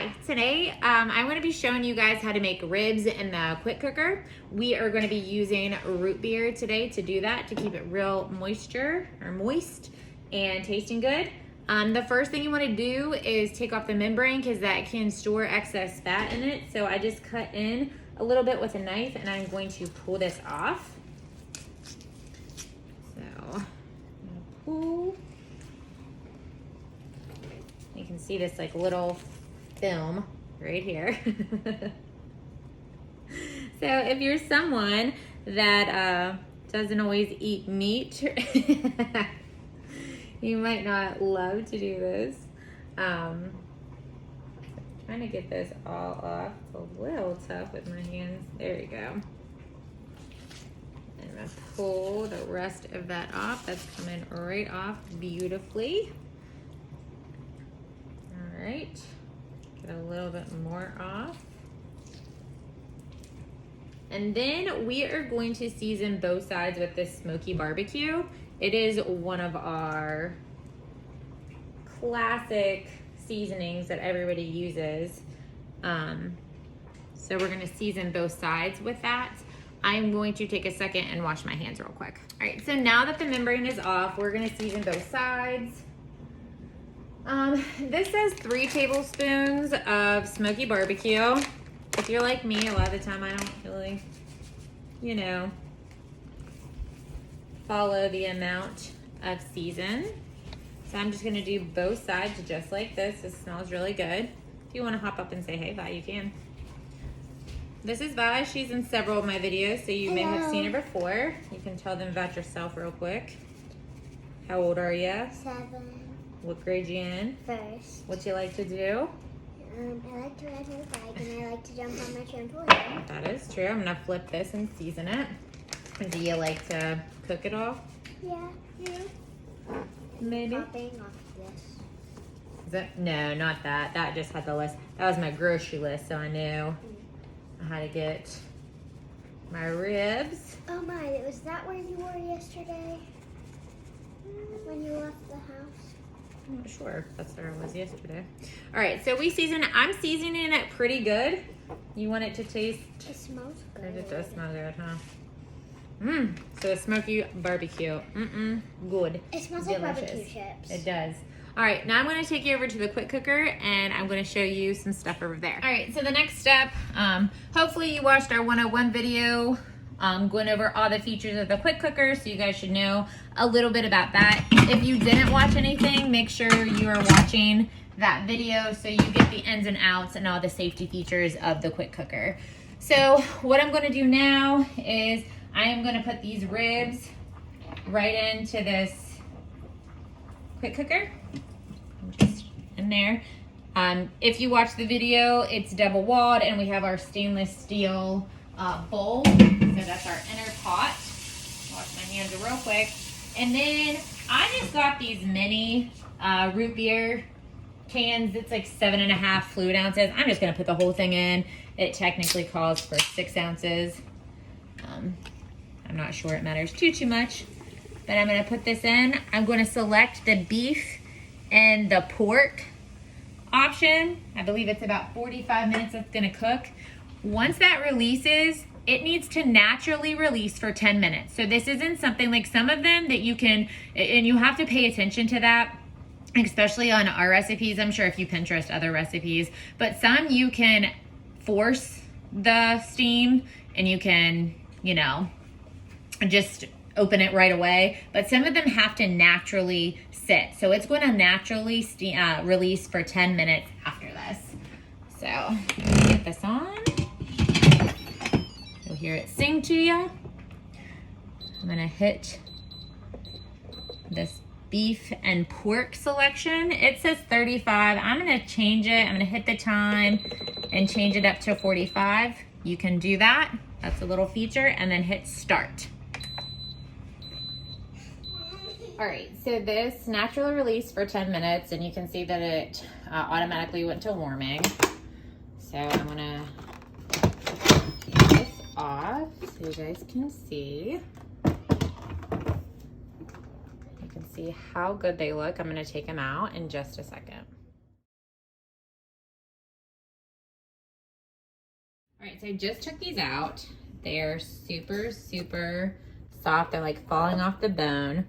Hi, today I'm going to be showing you guys how to make ribs in the quick cooker. We are going to be using root beer today to do that, to keep it real moist and tasting good. The first thing you want to do is take off the membrane because that can store excess fat in it. So I just cut in a little bit with a knife and I'm going to pull this off. So I'm going to pull. You can see this like little film right here. So if you're someone that doesn't always eat meat, you might not love to do this. Trying to get this all off. It's a little tough with my hands. There we go. I'm gonna pull the rest of that off. That's coming right off beautifully. All right. Get a little bit more off. And then we are going to season both sides with this smoky barbecue. It is one of our classic seasonings that everybody uses. So we're gonna season both sides with that. I'm going to take a second and wash my hands real quick. All right, so now that the membrane is off, we're gonna season both sides. This says 3 tablespoons of smoky barbecue. If you're like me, a lot of the time I don't really, follow the amount of season. So I'm just gonna do both sides just like this. This smells really good. If you wanna hop up and say hey, Vi, you can. This is Vi. She's in several of my videos, so you may have seen her before. You can tell them about yourself real quick. How old are you? 7. What grade you in? First. What you like to do? I like to ride my bike and I like to jump on my trampoline. That is true. I'm gonna flip this and season it. Do you like to cook it all? Yeah. Maybe. Popping off this. Is that, no, not that. That just had the list. That was my grocery list, so I knew how to get my ribs. Oh my, was that where you were yesterday? When you left the house? I'm not sure if that's where I was yesterday. All right, so I'm seasoning it pretty good. You want it to taste? It smells good. It does smell good, huh? So a smoky barbecue. Good. It smells Delicious. like barbecue chips. It does. All right, now I'm gonna take you over to the quick cooker and I'm gonna show you some stuff over there. All right, so the next step, hopefully you watched our 101 video going over all the features of the quick cooker, so you guys should know a little bit about that. If you didn't watch anything, make sure you are watching that video so you get the ins and outs and all the safety features of the quick cooker. So what I'm gonna do now is I am gonna put these ribs right into this quick cooker, just in there. If you watch the video, it's double walled and we have our stainless steel bowl. So that's our inner pot. Wash my hands real quick. And then I just got these mini root beer cans. It's like 7.5 fluid ounces. I'm just gonna put the whole thing in. It technically calls for 6 ounces. I'm not sure it matters too much, but I'm gonna put this in. I'm gonna select the beef and the pork option. I believe it's about 45 minutes it's gonna cook. Once that releases, it needs to naturally release for 10 minutes. So this isn't something like some of them that you can, and you have to pay attention to that, especially on our recipes. I'm sure if you Pinterest other recipes, but some you can force the steam and you can, just open it right away. But some of them have to naturally sit. So it's going to naturally release for 10 minutes after this. So let me get this on. You'll hear it sing to you. I'm gonna hit this beef and pork selection. It says 35. I'm gonna change it. I'm gonna hit the time and change it up to 45. You can do that. That's a little feature, and then hit start. All right, so this naturally released for 10 minutes, and you can see that it automatically went to warming. So I'm gonna take this off so you guys can see. You can see how good they look. I'm gonna take them out in just a second. All right, so I just took these out. They're super, super soft. They're like falling off the bone.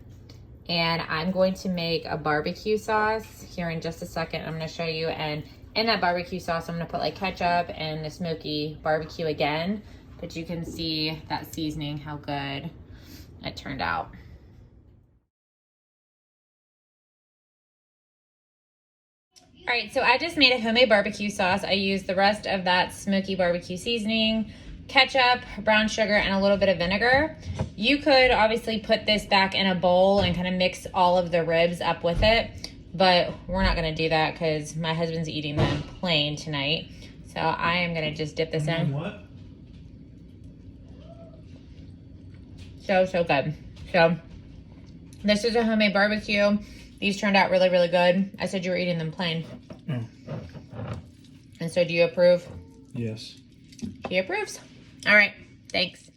And I'm going to make a barbecue sauce here in just a second. I'm gonna show you. And in that barbecue sauce, I'm gonna put like ketchup and the smoky barbecue again. But you can see that seasoning, how good it turned out. All right, so I just made a homemade barbecue sauce. I used the rest of that smoky barbecue seasoning, ketchup, brown sugar, and a little bit of vinegar. You could obviously put this back in a bowl and kind of mix all of the ribs up with it, but we're not gonna do that because my husband's eating them plain tonight. So I am gonna just dip this in. What? So, so good. So this is a homemade barbecue. These turned out really, really good. I said you were eating them plain. Oh. And so do you approve? Yes. He approves. All right, thanks.